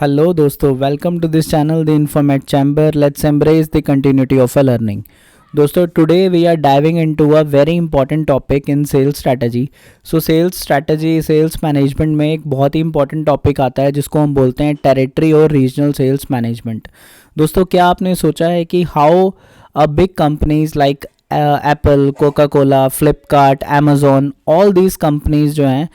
Hello दोस्तों, welcome to this channel the informate chamber. Let's embrace the continuity of a learning. दोस्तों, today we are diving into a very important topic in sales strategy. So sales strategy, sales management में एक बहुत ही important topic आता है जिसको हम बोलते हैं टेरिटरी और रीजनल सेल्स मैनेजमेंट. दोस्तों, क्या आपने सोचा है कि how a big companies like Apple, Coca Cola, Flipkart, Amazon, all these companies जो हैं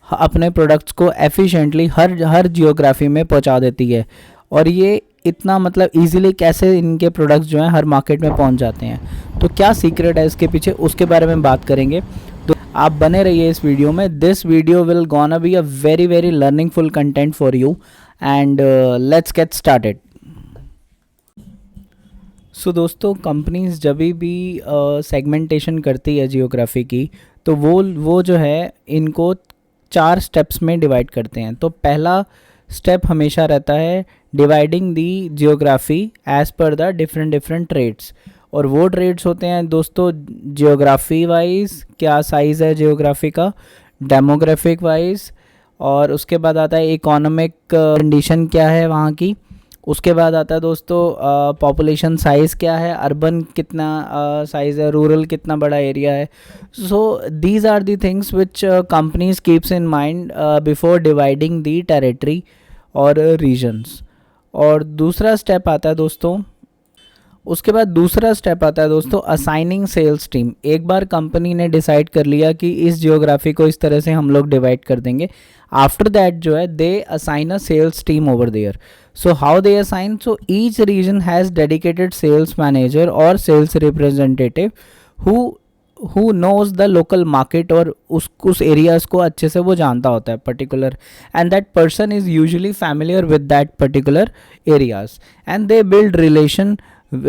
अपने प्रोडक्ट्स को एफिशिएंटली हर जियोग्राफी में पहुंचा देती है, और ये इतना मतलब इजीली कैसे इनके प्रोडक्ट्स जो हैं हर मार्केट में पहुंच जाते हैं. तो क्या सीक्रेट है इसके पीछे, उसके बारे में बात करेंगे. तो आप बने रहिए इस वीडियो में. This video will gonna be a very very learningful content for you, and let's get started. So दोस्तों, कंपनीज जब भी सेगमेंटेशन करती है जियोग्राफी की, तो वो जो है इनको 4 स्टेप्स में डिवाइड करते हैं. तो पहला स्टेप हमेशा रहता है dividing the geography as per the different trades. और वो ट्रेड्स होते हैं दोस्तों जियोग्राफी वाइज, क्या साइज़ है जियोग्राफी का, डेमोग्राफिक वाइज, और उसके बाद आता है इकोनॉमिक कंडीशन क्या है वहाँ की. उसके बाद आता है दोस्तों पॉपुलेशन साइज़ क्या है, अर्बन कितना साइज़ है, रूरल कितना बड़ा एरिया है. So these are the things which companies keeps in mind before dividing the territory और रीजन्स. और दूसरा स्टेप आता है दोस्तों, उसके बाद दूसरा स्टेप आता है दोस्तों असाइनिंग सेल्स टीम. एक बार कंपनी ने डिसाइड कर लिया कि इस जियोग्राफी को इस तरह से हम लोग डिवाइड कर देंगे, आफ्टर दैट जो है they assign a sales team over there. So how they assign, so each region has dedicated sales manager और sales representative who knows the local market, और उस एरियाज़ को अच्छे से वो जानता होता है particular, and that person is usually familiar with that particular areas, and they build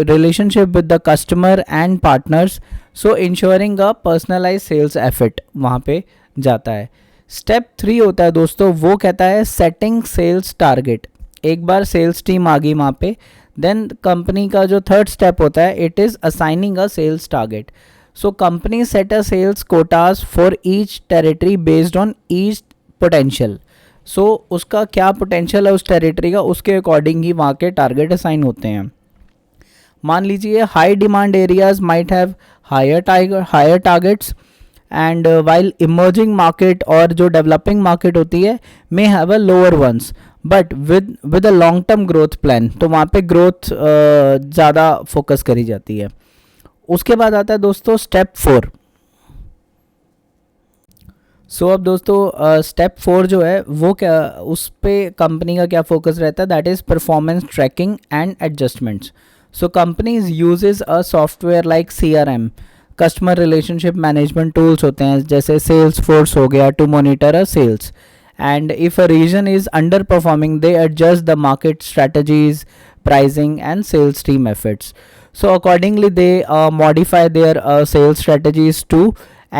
relationship with the customer and partners, so ensuring a personalized sales effort वहाँ पे जाता है. स्टेप 3 होता है दोस्तों, वो कहता है सेटिंग सेल्स टारगेट. एक बार सेल्स टीम आ गई वहाँ पे, देन कंपनी का जो थर्ड स्टेप होता है it is assigning a sales target. So company set a sales quotas for each territory based on each potential. So उसका क्या पोटेंशियल है उस टेरिटरी का, उसके अकॉर्डिंग ही वहाँ के टारगेट असाइन होते हैं. मान लीजिए high demand areas might have higher targets, and while emerging market और जो डेवलपिंग मार्केट होती है may have a lower ones, but with a long term growth plan. तो वहाँ पे ग्रोथ ज़्यादा फोकस करी जाती है. उसके बाद आता है दोस्तों स्टेप 4. सो अब दोस्तों स्टेप 4 जो है वो क्या, उस पे कंपनी का क्या फोकस रहता है, that is performance tracking and adjustments. So companies uses a software like CRM, customer relationship management tools होते हैं, जैसे Salesforce हो गया, to monitor a sales. And if a region is underperforming, they adjust the market strategies, pricing and sales team efforts. So accordingly they modify their sales strategies to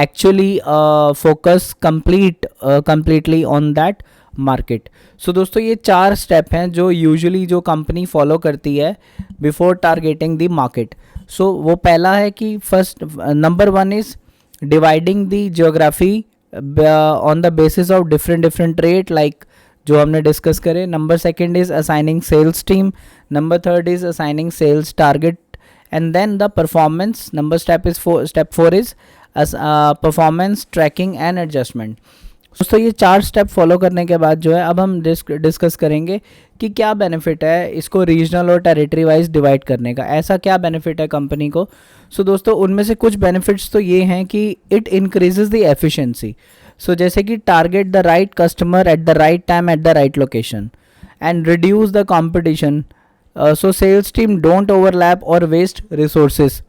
actually focus completely on that market. So दोस्तों ये 4 step हैं जो usually जो company follow करती है before targeting the market. So वो पहला है कि first number 1 is dividing the geography on the basis of different rate, like जो हमने डिस्कस करे. Number 2 is assigning sales team. Number 3 is assigning sales target, and then the performance. Step 4 is performance tracking and adjustment. दोस्तों ये 4 step follow करने के बाद जो है अब हम डिस्कस करेंगे कि क्या बेनिफिट है इसको रीजनल और टेरिटरी वाइज डिवाइड करने का. ऐसा क्या बेनिफिट है कंपनी को. सो दोस्तों उनमें से कुछ बेनिफिट्स तो ये हैं कि it increases the efficiency. So जैसे कि target the right customer at the right time at the right location, and reduce the competition, so sales team don't overlap or waste resources.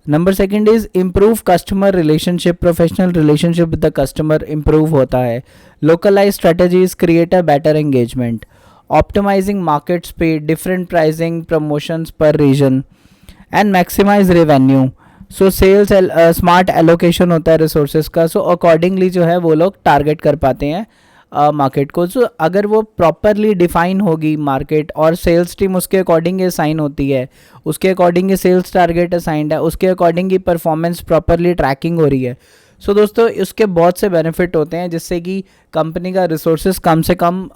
Number 2 is improve customer relationship, professional relationship with the customer improve होता है. Localize strategies create a better engagement. Optimizing market speed, different pricing, promotions per region, and maximize revenue. So sales smart allocation होता है resources का. So accordingly जो है वो लोग target कर पाते हैं मार्केट को. सो अगर वो प्रॉपरली डिफाइन होगी मार्केट और सेल्स टीम उसके अकॉर्डिंग असाइन होती है, उसके अकॉर्डिंग सेल्स टारगेट असाइंड है, उसके अकॉर्डिंग ही परफॉर्मेंस प्रॉपरली ट्रैकिंग हो रही है, सो दोस्तों उसके बहुत से बेनिफिट होते हैं, जिससे कि कंपनी का रिसोर्सेज कम से कम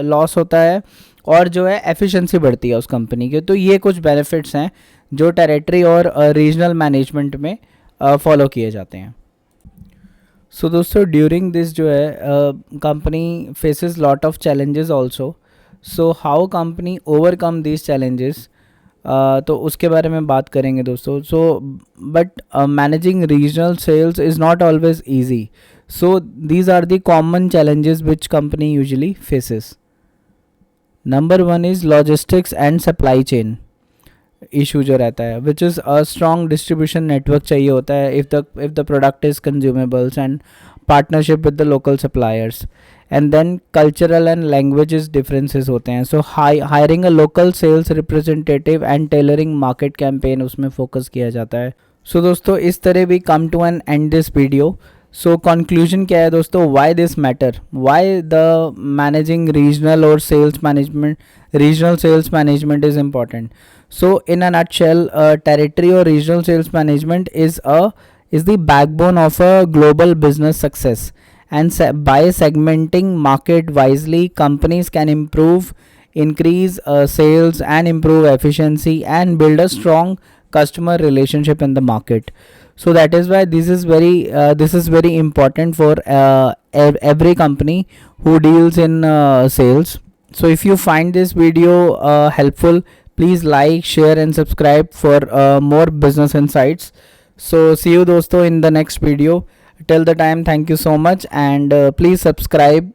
लॉस होता है और जो है एफिशिएंसी बढ़ती है उस कंपनी की। तो ये कुछ बेनिफिट्स हैं जो टेरिटरी और रीजनल मैनेजमेंट में फॉलो किए जाते हैं। सो दोस्तों ड्यूरिंग दिस जो है company faces lot of challenges also. So how company overcome these challenges, तो उसके बारे में बात करेंगे दोस्तों। So but managing regional sales is not always easy. So these are the common challenges which company usually faces. Number 1 is logistics and supply chain issue जो रहता है, which is a strong distribution network चाहिए होता है if the product is consumables and partnership with the local suppliers. And then cultural and languages differences होते हैं। So hiring a local sales representative and tailoring market campaign उसमें focus किया जाता है। So दोस्तों इस तरह भी come to an end this video. So conclusion क्या है दोस्तों, why this matter, why the managing regional और sales management, regional sales management is important. So in a nutshell, territory or regional sales management is the backbone of a global business success. And by segmenting market wisely, companies can increase sales and improve efficiency and build a strong customer relationship in the market. So that is why this is very important for every company who deals in sales. So if you find this video helpful, please like, share and subscribe for more business insights. So see you dosto in the next video. Till the time, thank you so much, and please subscribe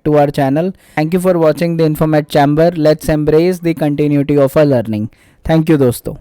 to our channel. Thank you for watching the Infomat Chamber. Let's embrace the continuity of our learning. Thank you dosto.